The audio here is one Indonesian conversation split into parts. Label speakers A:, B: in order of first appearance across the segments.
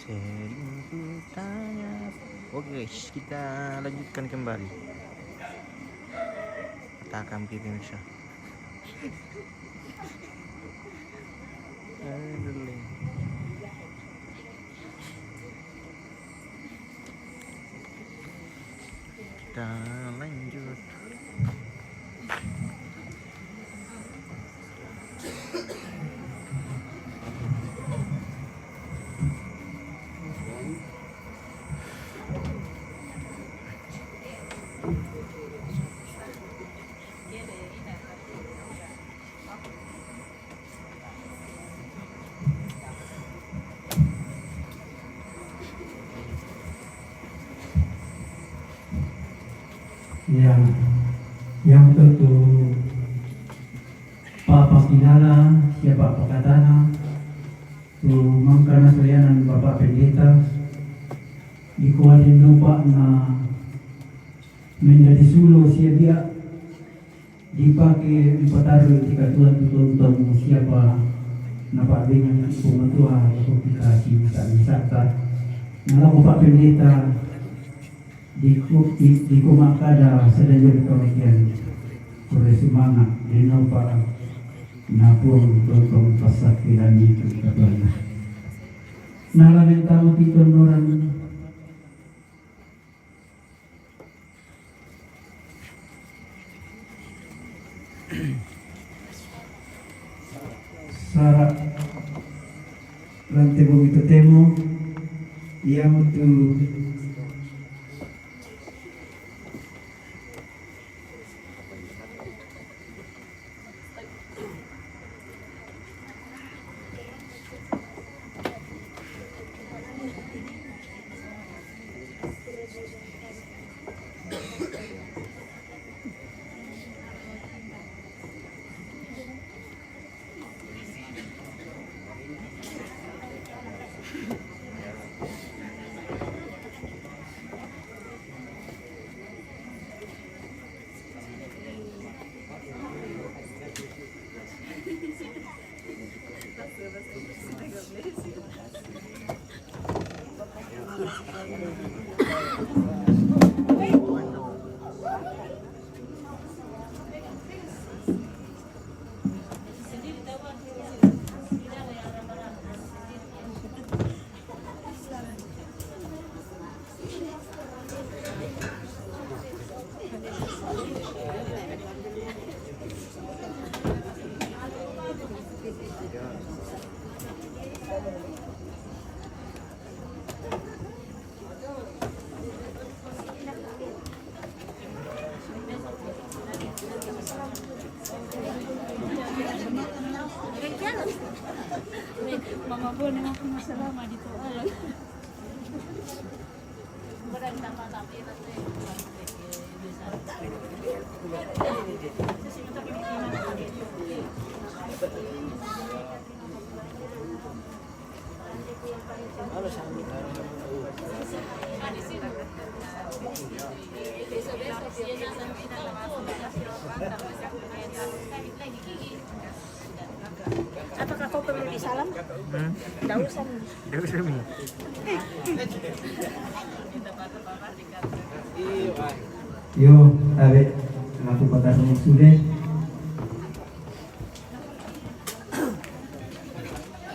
A: Sering kutanya. Oke guys, kita lanjutkan kembali. Kita akan pemirsa. Kita lanjut.
B: yang tentu papakilala siapa pakatana tu mangkana soyanan Bapak Pendeta dikualin lupa na menjadi sulo siapa dipakai empataru ketika Tuhan tuntun siapa napa dengan pementua atau dikasih wisata nala Bapak Pendeta di kumakada sedang kemudian oleh semangat di napa napung tentang pasakiran itu katanya nala mentama kita orang syarat rantai begitu temu yang untuk
C: Mama po na ako masalama dito. Apakah kau perlu disalam? Tidak usah.
A: Tidak usah Mi.
B: yo tabe aku patah sudah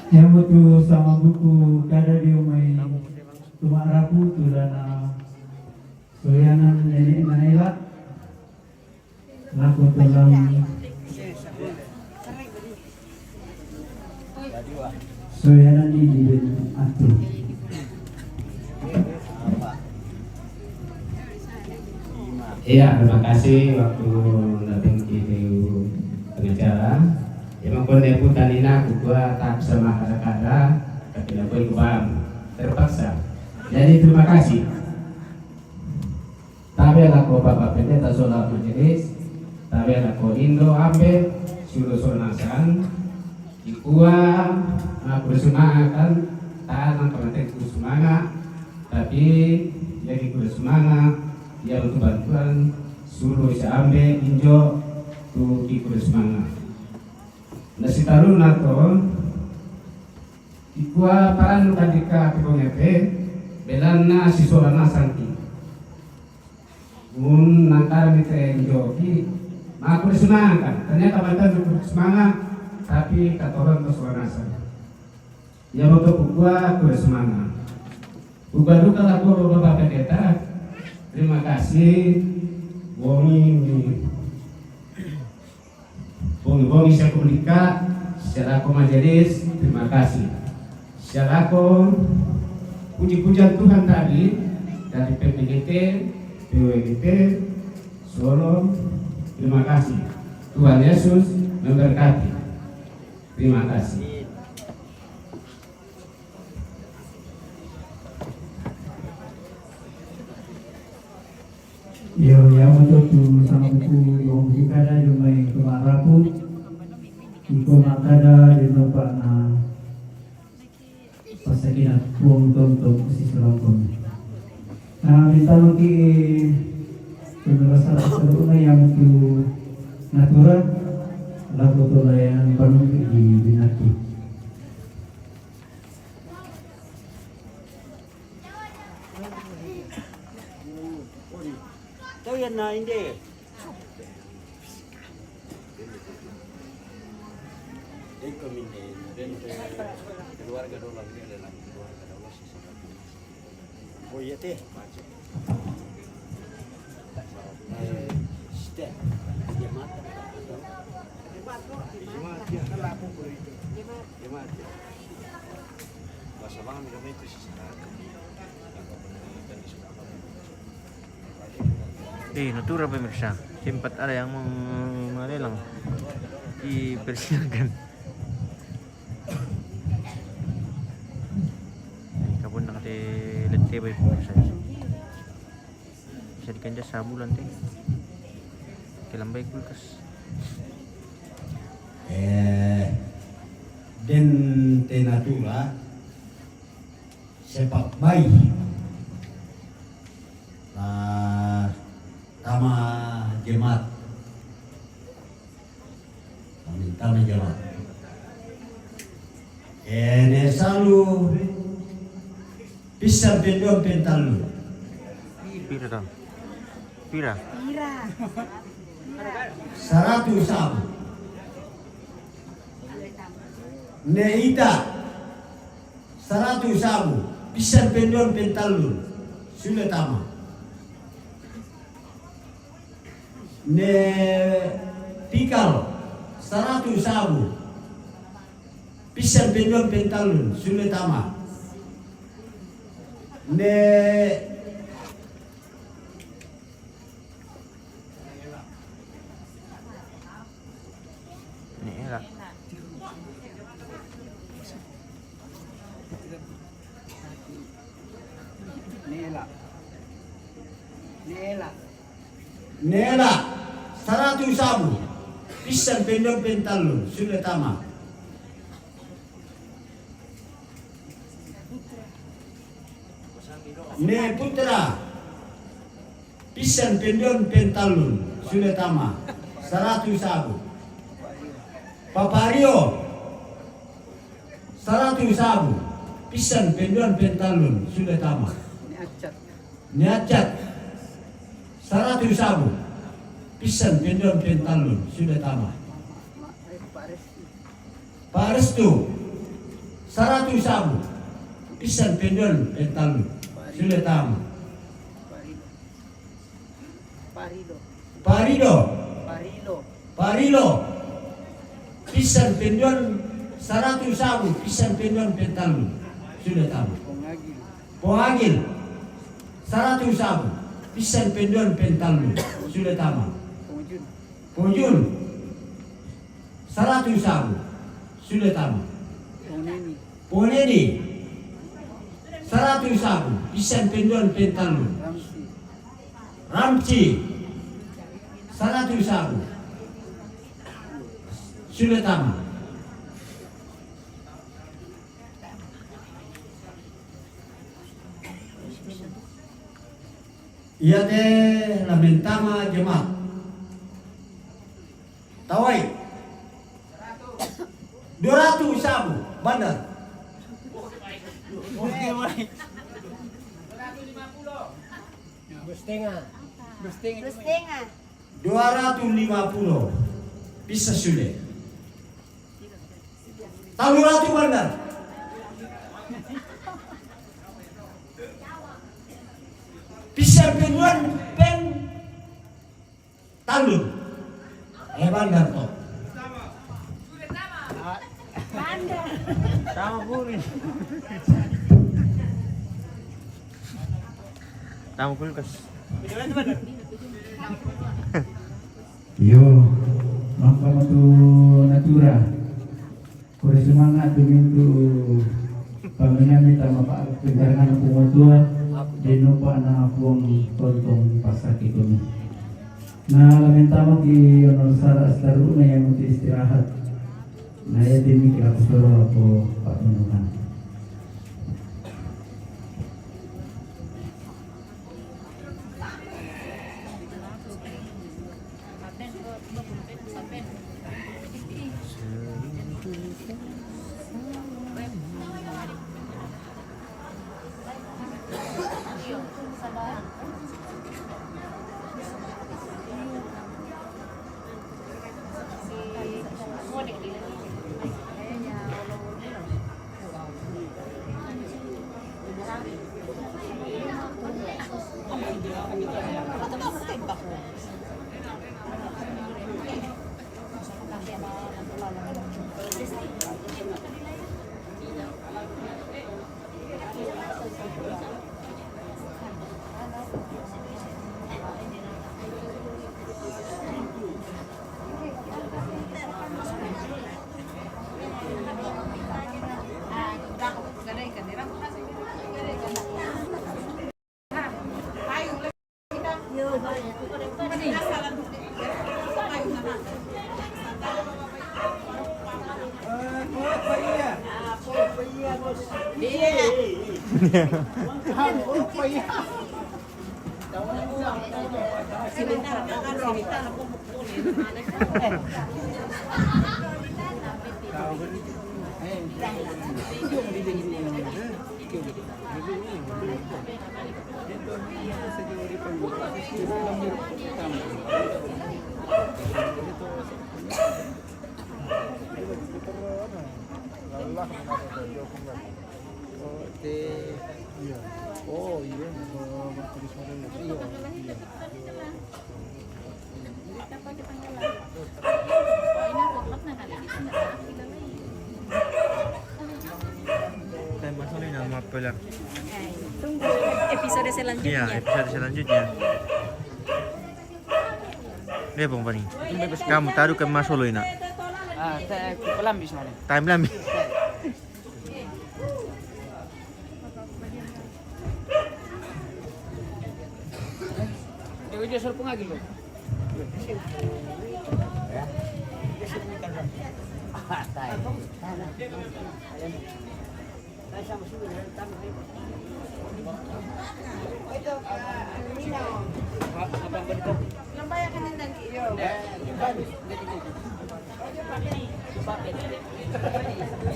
B: yang betul sama buku kada dia main cuma rapu tu dan soyanan nenek Naila laku dalam soyanan ini di atu
D: Iya, terima kasih waktu datang itu pengacara. Emang pun dia putar ina gua tak sama kata-kata, tapi aku ikut paham terpaksa. Jadi terima kasih. Tapi aku Bapak Pendeta Solar Majelis, tapi aku Indo Ambe suruh nasan. Ikua aku bersemangat tak nanti semangat, tapi jadi bersemangat. Ya untuk bantuan suruh bisa ambil injo tu ikut semangat. Nasi taruna to Ikua paran kadika pikongepe belanna sisolana santi. Nangkar mite joki, aku disenangkan. Ternyata mantan semangat, tapi katoran kesuanasan. Ya untuk gua aku semangat. Gua duka aku bapak pendeta. Terima kasih. Bongi saya komunika, secara majelis. Terima kasih. Secara puji-pujian Tuhan tadi dari PPGT, PWGT, Solo. Terima kasih. Tuhan Yesus memberkati. Terima kasih.
B: Yo yang untuk sama buku yang dikada jumai kemarapu, iko makada di nopak na pasakinat buang tonton si selongkong. Nah minta lagi penjelasan seluruhnya yang untuk natural lalu tolayan penuh di binati.
E: Tahu yang lain deh. Keluarga dolar ini adalah keluarga dolar sisa. Oh iya teh. Step jemaat. Jemaat ya kan lapor itu. Jemaat. Bahasa bang mereka itu sisa.
A: Natura pemirsa, sempat ada yang melelang dipersilakan. Kapun nak letih pemirsa. Bisa dikanjas sabulan teh. Kelambai kulkas.
E: Den tenatura sepak bayi. Tama jemaat, tama jemaat. Ini selalu bisa bendong pentalu.
A: Pira dah. Pira.
E: 100 sabu. Neita 100 sabu. Bisa bendong pentalu. Sudah tama. Ne pikal 100 sabu pisang bendong pentalun sulit tama ne
A: Nela.
E: Nela 100 sabu pisang bendong pentalun sulit tama ne putra pisang bendong pentalun sulit tama 100 sabu papario 100 sabu pisang bendong pentalun sulit tama niacat 100 sabu pisang bendong pentalun sudah tama Pak Restu 100 sabu pisang bendong pentalun sudah tama Parilo pisang bendong 100 sabu pisang bendong pentalun sudah tama Pongagil 100 sabu pisang bendong pentalun sudah tama Pujun 100 sabu sudah tama Poneni 100 sabu pisang bendong pentalun Ramci 100 sabu sudah tama ia teh lamentama jemaat tawai 200 sabu bandar
C: Setengah.
F: 250 bisa sudah. Tahu ratu bandar. Bisa penuan pen talu. Bandar toh.
C: Bandar.
A: Sama puri. Tamu kulkas.
B: Yo, maka tu natura. Kore semangat demi tu kami minta maaf penjaringan pengotua di nopo anak puang tontong pasar itu. Nah, minta mo ki ono sara astaru na yang untuk istirahat. Nah, ya demi kira kusoro ako patunungan.
A: Saya masukin nama apa lah?
C: Tunggu episode selanjutnya.
A: Iya, episode selanjutnya. Dia bang Pani. Kamu taruh ke Mas Solo ini.
G: Pelan bisa nih.
A: Time lambi.
G: Dewi dia suruh pengagi loh.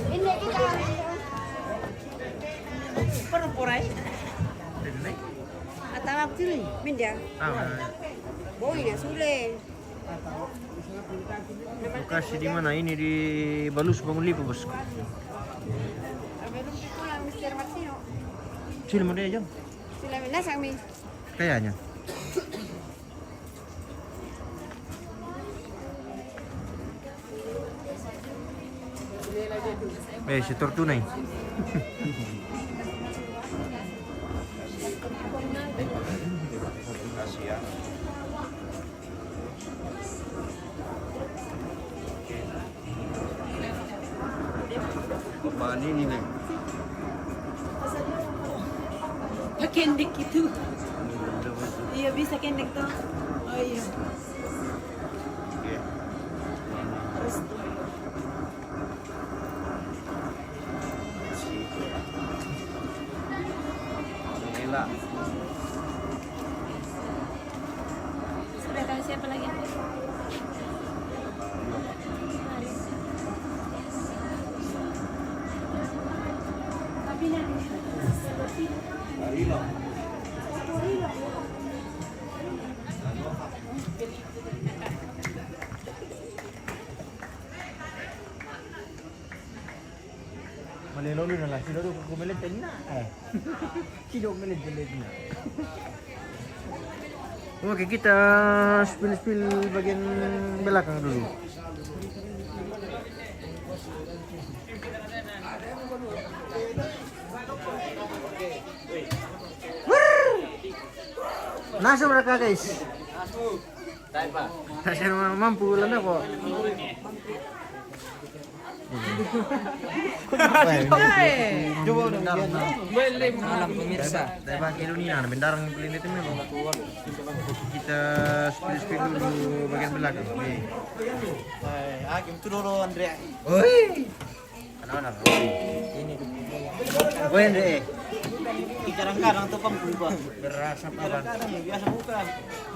C: Ini kita perempuan. Atau apa sih? Minda. Boy na sule.
A: Lokasi di mana ini di Balus Bangun Lipo bos.
C: Belum pulang Mr. Martino.
A: Sini mau dia jam.
C: Sila mina kami.
A: Kayaknya. Si tunai. Apaan ini nih?
C: Kendek itu. Iya bisa kendek tuh. Oh iya. Terus
A: Gila.
C: sudah tahu siapa lagi? Tapi nanti
A: lah, sudah aku melet na. Sudah melet na. Oke, kita spill bagian belakang dulu. Nasa mereka guys. Saya mampu landa kok. Coba udah
G: Boleh malam pemirsa.
A: Dahil ba kilo nina, bendarang yung kulilit mo. Kita spill dulu bagian belakang.
E: Hakim tu dulu Andre.
A: Oi. Ano? Ini. Oi Andre.
E: Kadang-kadang tu pang berubah.
A: Berasap apa?
E: Kadang biasa bukan.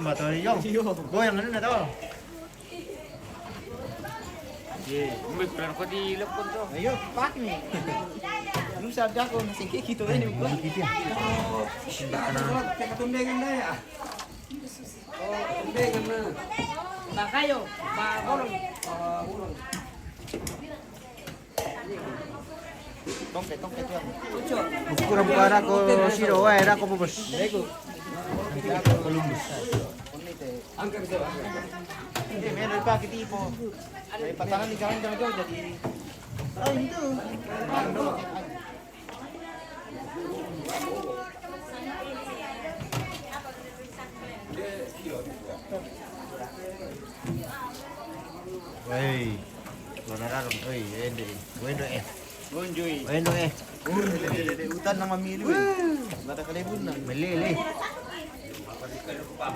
A: Mbak tuh yung. Goyang ano na to?
G: Umbi peran ko di lepon to.
E: Ayo, pak ni. Lu sadar kau nasi kek gitu ini bukan? Ketumbengan dah ya. Oh, ketumbengan na.
G: Ba kayo, ba bolong.
E: Tongket tuan.
A: Kurang bukan ako siro, ako po bos.
E: Lego.
A: Columbus.
E: Hindi, meron pa kitipo. May patangan ni kawan jauh-jauh jadi. Oh, itu.
A: Wey. Lonararon, oi, ende. Bueno
E: Gonjoy.
A: Bueno
E: Hutan nang mamili. Mata kalibun na.
A: Melili.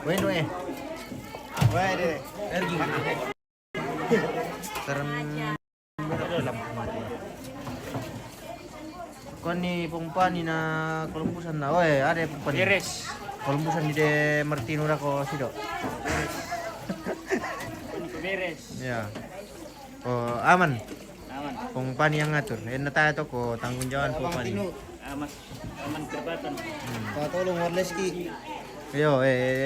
A: Bueno
E: Wah, deh.
A: Ergi. Serem lampu mati. Kuan ni pumpa ni na Columbusan na. Oi, ada pumpa ni.
G: Beres.
A: Columbusan ni de Martino ra ko sido.
G: Beres.
A: Ya. Oh, aman.
G: Aman.
A: Pumpa ni yang ngatur. Tayo to ko tanggung jawab pumpa ni.
G: Mas aman kerbatan.
E: Tolong Warleski.
A: Yo,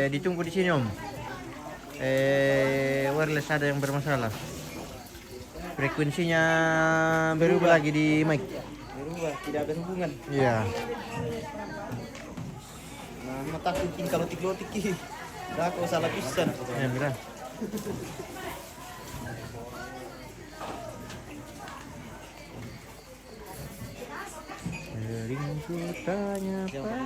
A: ditunggu di sini om. Wireless ada yang bermasalah. Frekuensinya berubah lagi di mic.
E: Berubah, tidak ada hubungan.
A: Iya.
E: Nah, mata kucing kalau tiklotik ki. Dah kau salah pisan.
A: Ya, mira. Sering ku tanya
E: Siapa?